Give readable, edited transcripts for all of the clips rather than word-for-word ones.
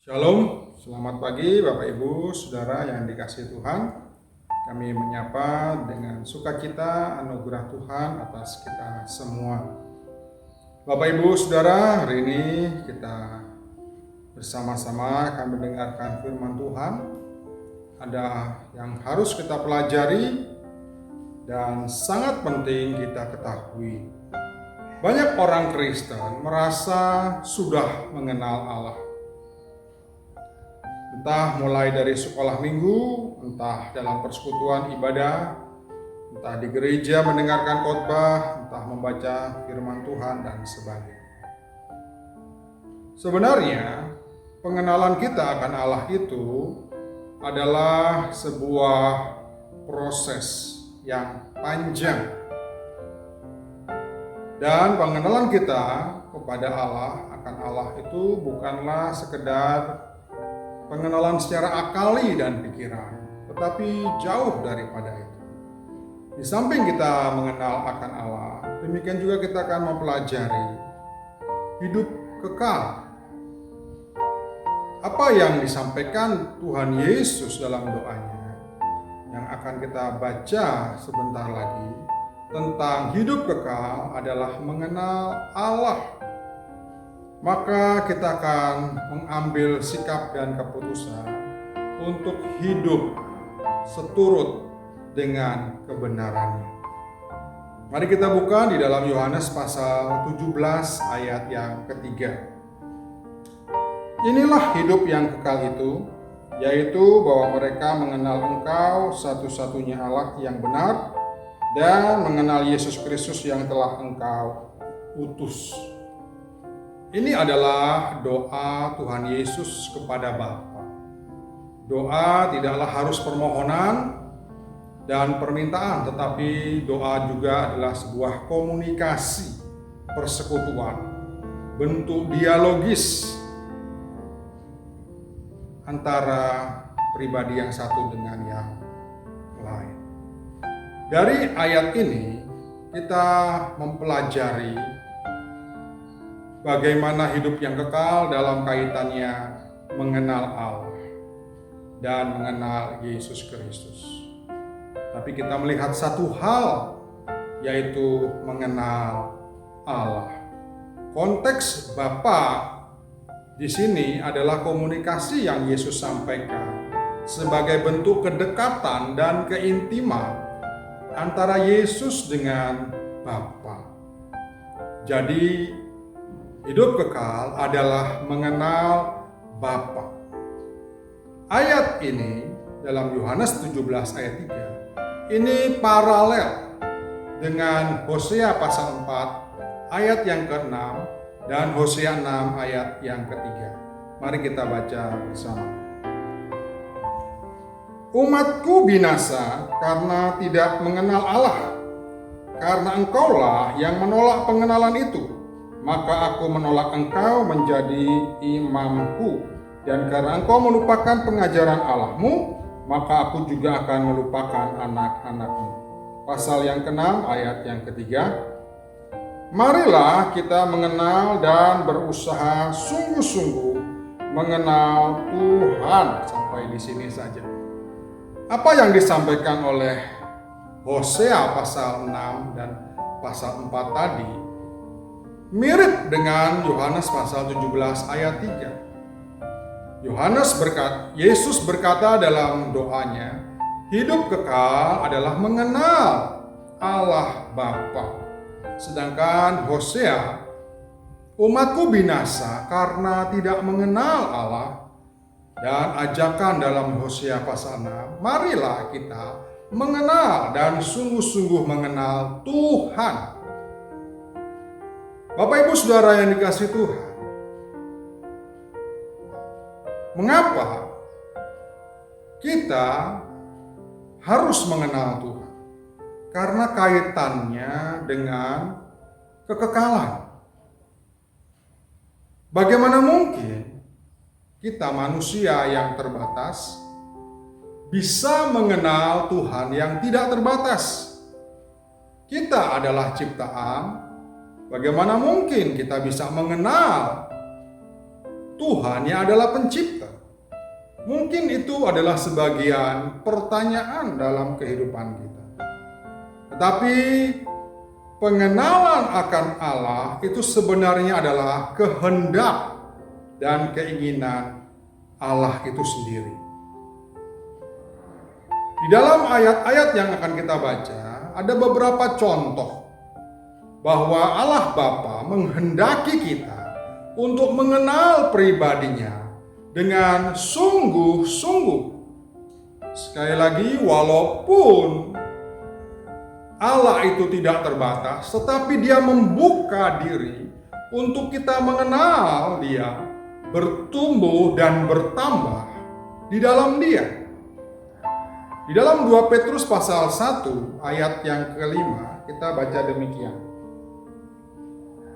Shalom, selamat pagi Bapak Ibu, Saudara yang dikasihi Tuhan. Kami menyapa dengan sukacita anugerah Tuhan atas kita semua. Bapak Ibu, Saudara, hari ini kita bersama-sama akan mendengarkan firman Tuhan. Ada yang harus kita pelajari dan sangat penting kita ketahui. Banyak orang Kristen merasa sudah mengenal Allah. Entah mulai dari sekolah minggu, entah dalam persekutuan ibadah, entah di gereja mendengarkan khotbah, entah membaca firman Tuhan dan sebagainya. Sebenarnya, pengenalan kita akan Allah itu adalah sebuah proses yang panjang. Dan pengenalan kita kepada akan Allah itu bukanlah sekedar pengenalan secara akali dan pikiran, tetapi jauh daripada itu. Di samping kita mengenal akan Allah, demikian juga kita akan mempelajari hidup kekal. Apa yang disampaikan Tuhan Yesus dalam doanya, yang akan kita baca sebentar lagi, tentang hidup kekal adalah mengenal Allah. Maka kita akan mengambil sikap dan keputusan untuk hidup seturut dengan kebenarannya. Mari kita buka di dalam Yohanes pasal 17 ayat yang ketiga. Inilah hidup yang kekal itu, yaitu bahwa mereka mengenal Engkau satu-satunya Allah yang benar dan mengenal Yesus Kristus yang telah Engkau utus. Ini adalah doa Tuhan Yesus kepada Bapa. Doa tidaklah harus permohonan dan permintaan, tetapi doa juga adalah sebuah komunikasi, persekutuan, bentuk dialogis antara pribadi yang satu dengan yang lain. Dari ayat ini kita mempelajari bagaimana hidup yang kekal dalam kaitannya mengenal Allah dan mengenal Yesus Kristus. Tapi kita melihat satu hal, yaitu mengenal Allah. Konteks Bapa di sini adalah komunikasi yang Yesus sampaikan sebagai bentuk kedekatan dan keintiman antara Yesus dengan Bapa. Jadi hidup kekal adalah mengenal Bapa. Ayat ini dalam Yohanes 17 ayat 3 ini paralel dengan Hosea pasal 4 ayat yang ke-6 dan Hosea 6 ayat yang ketiga. Mari kita baca bersama. Umatku binasa karena tidak mengenal Allah, karena engkaulah yang menolak pengenalan itu. Maka aku menolak engkau menjadi imamku, dan karena engkau melupakan pengajaran Allahmu, maka aku juga akan melupakan anak-anakmu. Pasal yang ke-6 ayat yang ketiga. Marilah kita mengenal dan berusaha sungguh-sungguh mengenal Tuhan. Sampai di sini saja. Apa yang disampaikan oleh Hosea pasal 6 dan pasal 4 tadi mirip dengan Yohanes pasal 17 ayat 3. Yesus berkata dalam doanya, hidup kekal adalah mengenal Allah Bapa. Sedangkan Hosea, umatku binasa karena tidak mengenal Allah, dan ajakan dalam Hosea pasal 6, marilah kita mengenal dan sungguh-sungguh mengenal Tuhan. Bapak Ibu Saudara yang dikasihi Tuhan, mengapa kita harus mengenal Tuhan? Karena kaitannya dengan kekekalan. Bagaimana mungkin kita manusia yang terbatas bisa mengenal Tuhan yang tidak terbatas? Kita adalah ciptaan. Bagaimana mungkin kita bisa mengenal Tuhan yang adalah pencipta. Mungkin itu adalah sebagian pertanyaan dalam kehidupan kita. Tetapi pengenalan akan Allah itu sebenarnya adalah kehendak dan keinginan Allah itu sendiri. Di dalam ayat-ayat yang akan kita baca, ada beberapa contoh bahwa Allah Bapa menghendaki kita untuk mengenal pribadinya dengan sungguh-sungguh. Sekali lagi, walaupun Allah itu tidak terbatas, tetapi Dia membuka diri untuk kita mengenal Dia, bertumbuh dan bertambah di dalam Dia. Di dalam 2 Petrus pasal 1 ayat yang kelima, kita baca demikian.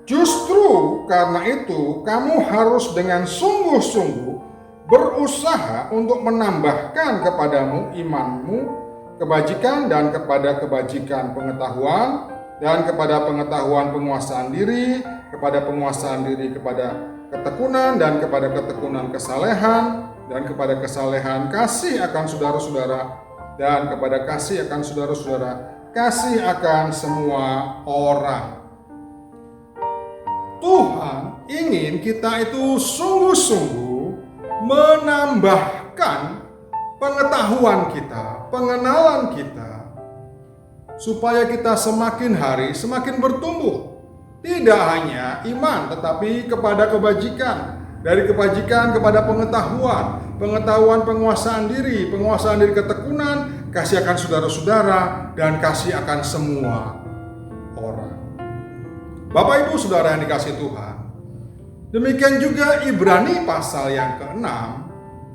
Justru karena itu kamu harus dengan sungguh-sungguh berusaha untuk menambahkan kepadamu imanmu, kebajikan, dan kepada kebajikan pengetahuan, dan kepada pengetahuan penguasaan diri, kepada penguasaan diri kepada ketekunan, dan kepada ketekunan kesalehan, dan kepada kesalehan kasih akan saudara-saudara, dan kepada kasih akan saudara-saudara, kasih akan semua orang. Tuhan ingin kita itu sungguh-sungguh menambahkan pengetahuan kita, pengenalan kita, supaya kita semakin hari semakin bertumbuh. Tidak hanya iman, tetapi kepada kebajikan. Dari kebajikan kepada pengetahuan, pengetahuan penguasaan diri ketekunan, kasih akan saudara-saudara, dan kasih akan semua orang. Bapak Ibu Saudara yang dikasihi Tuhan, demikian juga Ibrani pasal yang ke-6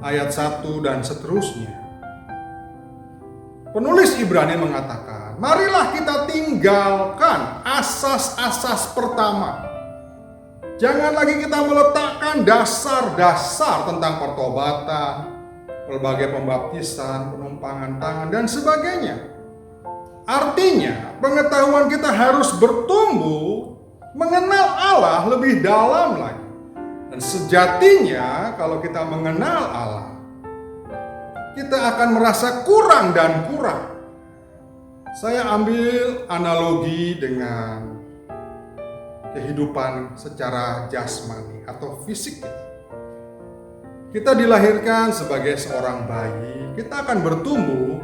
ayat 1 dan seterusnya. Penulis Ibrani mengatakan, marilah kita tinggalkan asas-asas pertama. Jangan lagi kita meletakkan dasar-dasar tentang pertobatan, pelbagai pembaptisan, penumpangan tangan, dan sebagainya. Artinya, pengetahuan kita harus bertumbuh mengenal Allah lebih dalam lagi. Dan sejatinya kalau kita mengenal Allah, kita akan merasa kurang dan kurang. Saya ambil analogi dengan kehidupan secara jasmani atau fisik kita. Kita dilahirkan sebagai seorang bayi, kita akan bertumbuh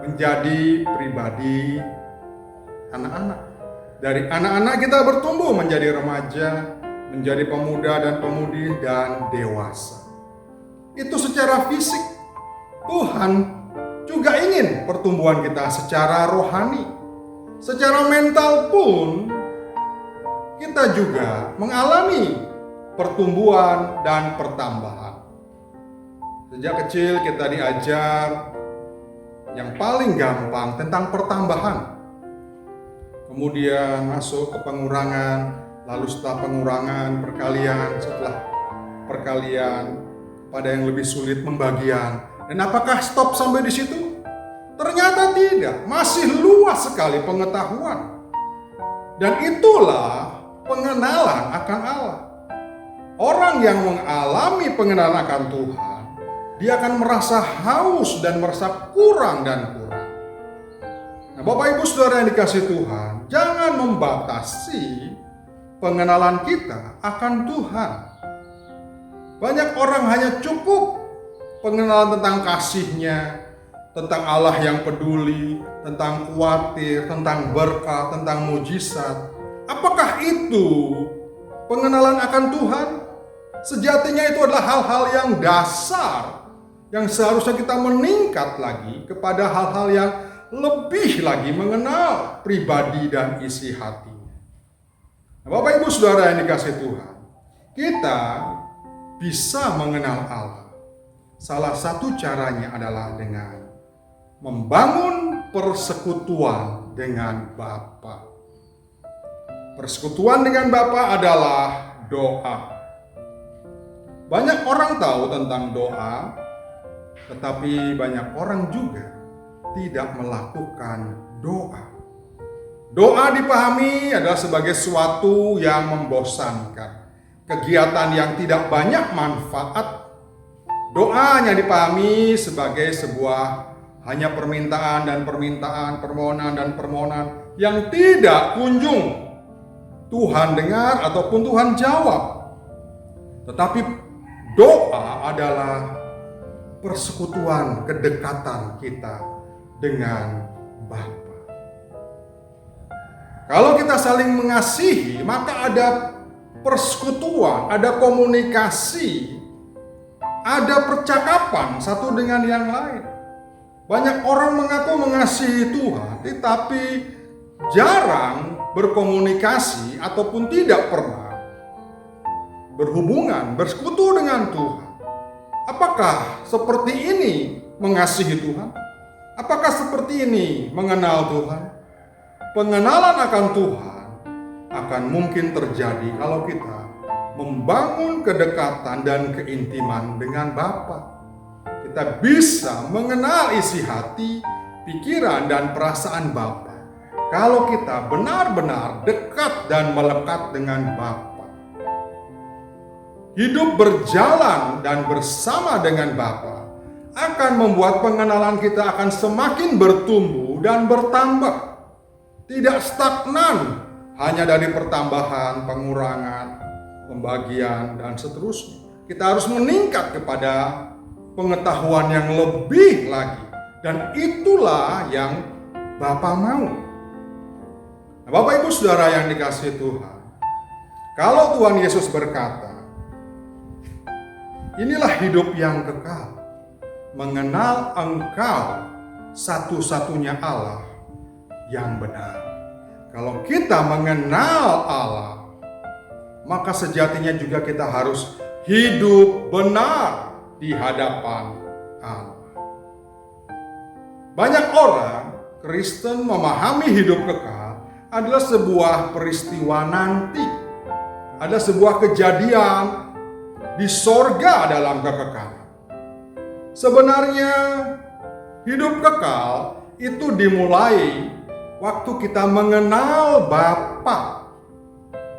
menjadi pribadi anak-anak. Dari anak-anak kita bertumbuh menjadi remaja, menjadi pemuda dan pemudi, dan dewasa. Itu secara fisik. Tuhan juga ingin pertumbuhan kita secara rohani. Secara mental pun kita juga mengalami pertumbuhan dan pertambahan. Sejak kecil kita diajar yang paling gampang tentang pertambahan. Kemudian masuk ke pengurangan, lalu setelah pengurangan perkalian, setelah perkalian pada yang lebih sulit pembagian. Dan apakah stop sampai di situ? Ternyata tidak, masih luas sekali pengetahuan. Dan itulah pengenalan akan Allah. Orang yang mengalami pengenalan akan Tuhan, dia akan merasa haus dan merasa kurang dan kurang. Nah, Bapak Ibu Saudara yang dikasihi Tuhan, jangan membatasi pengenalan kita akan Tuhan. Banyak orang hanya cukup pengenalan tentang kasih-Nya, tentang Allah yang peduli, tentang khawatir, tentang berkah, tentang mujizat. Apakah itu pengenalan akan Tuhan? Sejatinya itu adalah hal-hal yang dasar, yang seharusnya kita meningkat lagi kepada hal-hal yang lebih lagi mengenal pribadi dan isi hatinya. Nah, Bapak Ibu Saudara yang dikasihi Tuhan, kita bisa mengenal Allah. Salah satu caranya adalah dengan membangun persekutuan dengan Bapa. Persekutuan dengan Bapa adalah doa. Banyak orang tahu tentang doa, tetapi banyak orang juga tidak melakukan doa. Doa dipahami adalah sebagai sesuatu yang membosankan. kegiatan yang tidak banyak manfaat. Doa hanya dipahami sebagai sebuah hanya permintaan dan permintaan, permohonan dan permohonan yang tidak kunjung Tuhan dengar ataupun Tuhan jawab. Tetapi doa adalah persekutuan, kedekatan kita dengan Bapa. Kalau kita saling mengasihi, maka ada persekutuan, ada komunikasi, ada percakapan satu dengan yang lain. Banyak orang mengaku mengasihi Tuhan, tetapi jarang berkomunikasi ataupun tidak pernah berhubungan, bersekutu dengan Tuhan. Apakah seperti ini mengasihi Tuhan? Apakah seperti ini mengenal Tuhan? Pengenalan akan Tuhan akan mungkin terjadi kalau kita membangun kedekatan dan keintiman dengan Bapa. Kita bisa mengenal isi hati, pikiran, dan perasaan Bapa kalau kita benar-benar dekat dan melekat dengan Bapa. Hidup berjalan dan bersama dengan Bapa akan membuat pengenalan kita akan semakin bertumbuh dan bertambah. Tidak stagnan, hanya dari pertambahan, pengurangan, pembagian, dan seterusnya. Kita harus meningkat kepada pengetahuan yang lebih lagi. Dan itulah yang Bapa mau. Nah, Bapak Ibu Saudara yang dikasihi Tuhan, kalau Tuhan Yesus berkata, inilah hidup yang kekal, mengenal Engkau satu-satunya Allah yang benar. Kalau kita mengenal Allah, maka sejatinya juga kita harus hidup benar di hadapan Allah. Banyak orang Kristen memahami hidup kekal adalah sebuah peristiwa nanti. Ada sebuah kejadian di sorga dalam kekekalan. Sebenarnya hidup kekal itu dimulai waktu kita mengenal Bapa.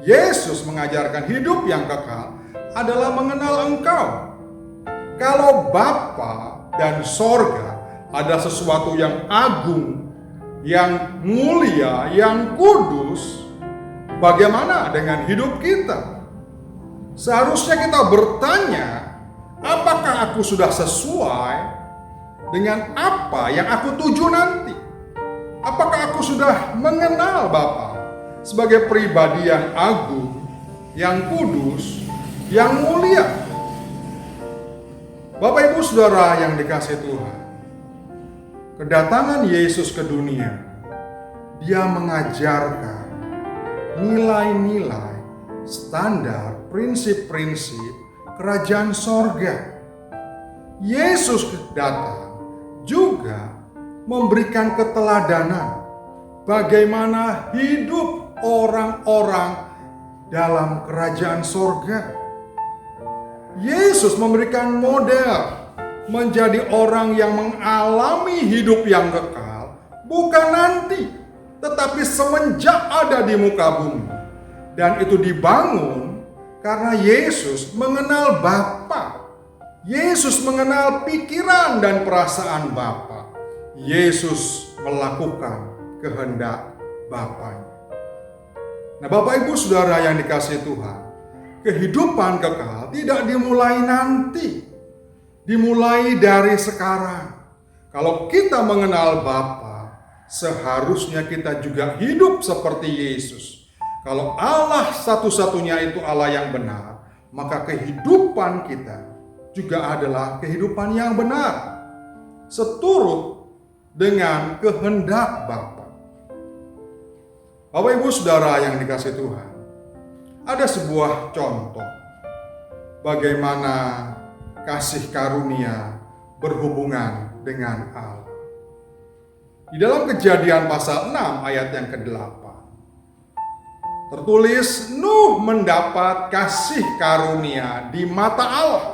Yesus mengajarkan hidup yang kekal adalah mengenal Engkau. Kalau Bapa dan sorga ada sesuatu yang agung, yang mulia, yang kudus, bagaimana dengan hidup kita? Seharusnya kita bertanya, apakah aku sudah sesuai dengan apa yang aku tuju nanti? Apakah aku sudah mengenal Bapa sebagai pribadi yang agung, yang kudus, yang mulia? Bapak Ibu Saudara yang dikasihi Tuhan, kedatangan Yesus ke dunia, Dia mengajarkan nilai-nilai, standar, prinsip-prinsip kerajaan sorga. Yesus datang juga memberikan keteladanan bagaimana hidup orang-orang dalam kerajaan sorga. Yesus memberikan model menjadi orang yang mengalami hidup yang kekal, bukan nanti, tetapi semenjak ada di muka bumi. Dan itu dibangun karena Yesus mengenal Bapa. Yesus mengenal pikiran dan perasaan Bapa. Yesus melakukan kehendak Bapanya. Nah, Bapak Ibu Saudara yang dikasihi Tuhan, kehidupan kekal tidak dimulai nanti, dimulai dari sekarang. Kalau kita mengenal Bapa, seharusnya kita juga hidup seperti Yesus. Kalau Allah satu-satunya itu Allah yang benar, maka kehidupan kita juga adalah kehidupan yang benar, seturut dengan kehendak Bapa. Bapak Ibu Saudara yang dikasihi Tuhan, ada sebuah contoh bagaimana kasih karunia berhubungan dengan Allah. Di dalam Kejadian pasal 6 ayat yang ke-8 tertulis, Nuh mendapat kasih karunia di mata Allah.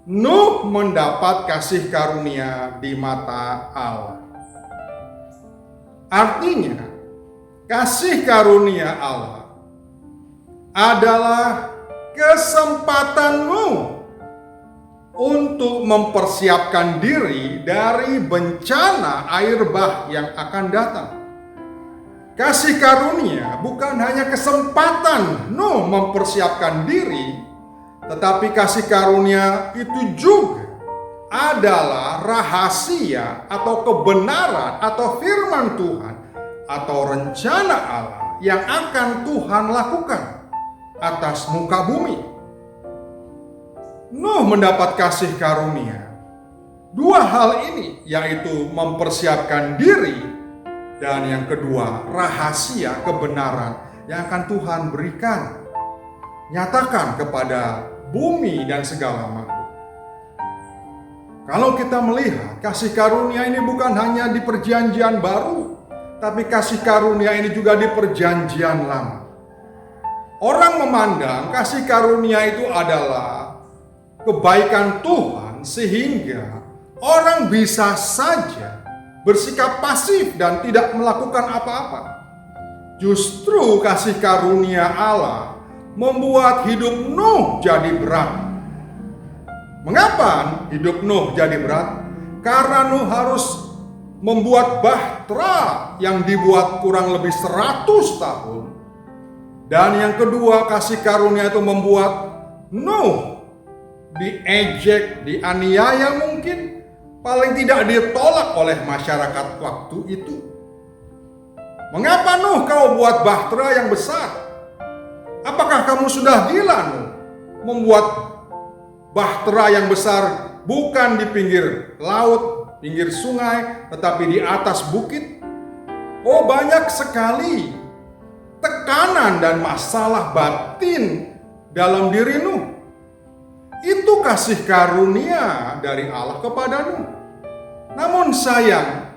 Nuh mendapat kasih karunia di mata Allah. Artinya, kasih karunia Allah adalah kesempatanmu untuk mempersiapkan diri dari bencana air bah yang akan datang. Kasih karunia bukan hanya kesempatan Nuh mempersiapkan diri, tetapi kasih karunia itu juga adalah rahasia atau kebenaran atau firman Tuhan atau rencana Allah yang akan Tuhan lakukan atas muka bumi. Nuh mendapat kasih karunia. Dua hal ini, yaitu mempersiapkan diri dan yang kedua, rahasia kebenaran yang akan Tuhan berikan, nyatakan kepada bumi dan segala makhluk. Kalau kita melihat kasih karunia ini bukan hanya di perjanjian baru, tapi kasih karunia ini juga di perjanjian lama. Orang memandang kasih karunia itu adalah kebaikan Tuhan sehingga orang bisa saja bersikap pasif dan tidak melakukan apa-apa. Justru kasih karunia Allah membuat hidup Nuh jadi berat. Mengapa hidup Nuh jadi berat? Karena Nuh harus membuat bahtera yang dibuat kurang lebih 100 tahun. Dan yang kedua, kasih karunia itu membuat Nuh diejek, dianiaya mungkin, paling tidak ditolak oleh masyarakat waktu itu. Mengapa Nuh kau buat bahtera yang besar? Apakah kamu sudah gila Nuh? Membuat bahtera yang besar bukan di pinggir laut, pinggir sungai, tetapi di atas bukit. Oh, banyak sekali tekanan dan masalah batin dalam diri Nuh. Itu kasih karunia dari Allah kepada Nuh. Namun sayang,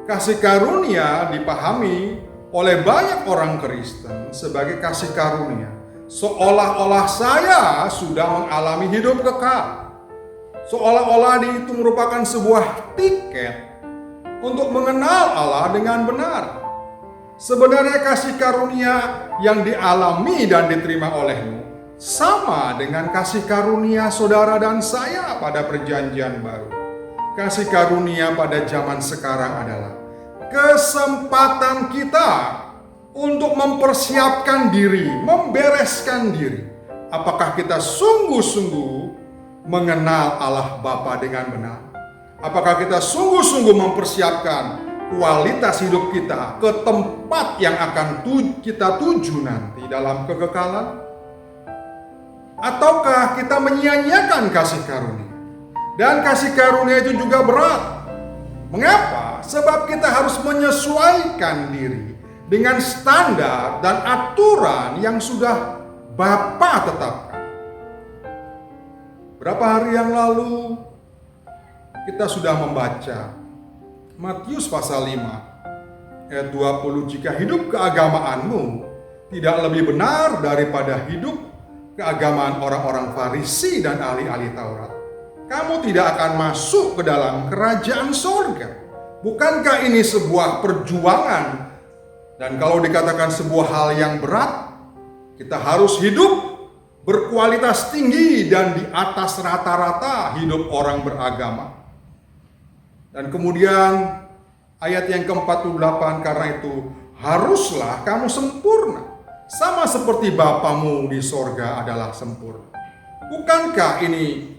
kasih karunia dipahami oleh banyak orang Kristen sebagai kasih karunia seolah-olah saya sudah mengalami hidup kekal. Seolah-olah itu merupakan sebuah tiket untuk mengenal Allah dengan benar. Sebenarnya kasih karunia yang dialami dan diterima olehmu sama dengan kasih karunia saudara dan saya pada perjanjian baru. Kasih karunia pada zaman sekarang adalah kesempatan kita untuk mempersiapkan diri, membereskan diri. Apakah kita sungguh-sungguh mengenal Allah Bapa dengan benar? Apakah kita sungguh-sungguh mempersiapkan kualitas hidup kita ke tempat yang akan kita tuju nanti dalam kekekalan? Ataukah kita menyia-nyiakan kasih karunia? Dan kasih karunia itu juga berat. Mengapa? Sebab kita harus menyesuaikan diri dengan standar dan aturan yang sudah Bapa tetapkan. Berapa hari yang lalu kita sudah membaca Matius pasal 5 ayat 20, jika hidup keagamaanmu tidak lebih benar daripada hidup keagamaan orang-orang Farisi dan ahli-ahli Taurat, kamu tidak akan masuk ke dalam kerajaan sorga. Bukankah ini sebuah perjuangan? Dan kalau dikatakan sebuah hal yang berat, kita harus hidup berkualitas tinggi dan di atas rata-rata hidup orang beragama. Dan kemudian ayat yang ke-48, karena itu haruslah kamu sempurna, sama seperti Bapamu di sorga adalah sempurna. Bukankah ini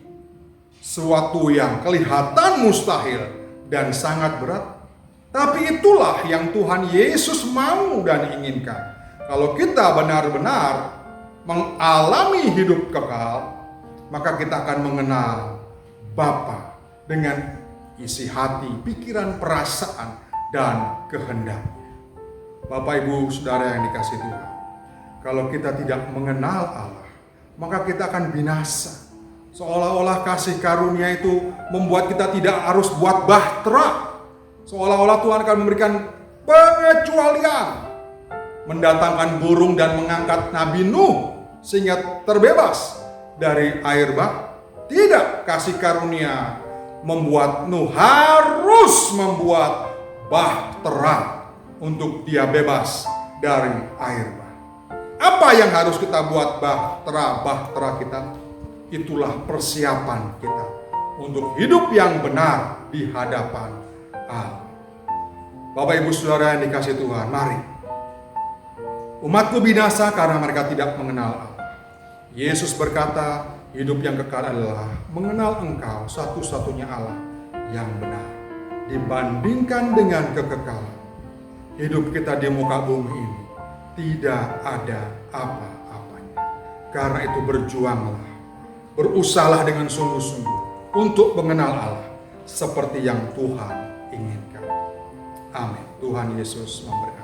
suatu yang kelihatan mustahil dan sangat berat? Tapi itulah yang Tuhan Yesus mau dan inginkan. Kalau kita benar-benar mengalami hidup kekal, maka kita akan mengenal Bapa dengan isi hati, pikiran, perasaan, dan kehendak. Bapak, Ibu, Saudara yang dikasihi Tuhan, kalau kita tidak mengenal Allah, maka kita akan binasa. Seolah-olah kasih karunia itu membuat kita tidak harus buat bahtera. Seolah-olah Tuhan akan memberikan pengecualian, mendatangkan burung dan mengangkat Nabi Nuh sehingga terbebas dari air bah. Tidak, kasih karunia membuat Nuh harus membuat bahtera untuk dia bebas dari air bah. Apa yang harus kita buat bahtera kita? Itulah persiapan kita untuk hidup yang benar di hadapan Allah. Bapak Ibu Saudara yang dikasihi Tuhan, mari. Umatku binasa karena mereka tidak mengenal Allah. Yesus berkata, hidup yang kekal adalah mengenal Engkau satu-satunya Allah yang benar. Dibandingkan dengan kekekalan, hidup kita di muka bumi ini tidak ada apa-apanya. Karena itu berjuanglah, berusahalah dengan sungguh-sungguh untuk mengenal Allah seperti yang Tuhan inginkan. Amin. Tuhan Yesus memberkati.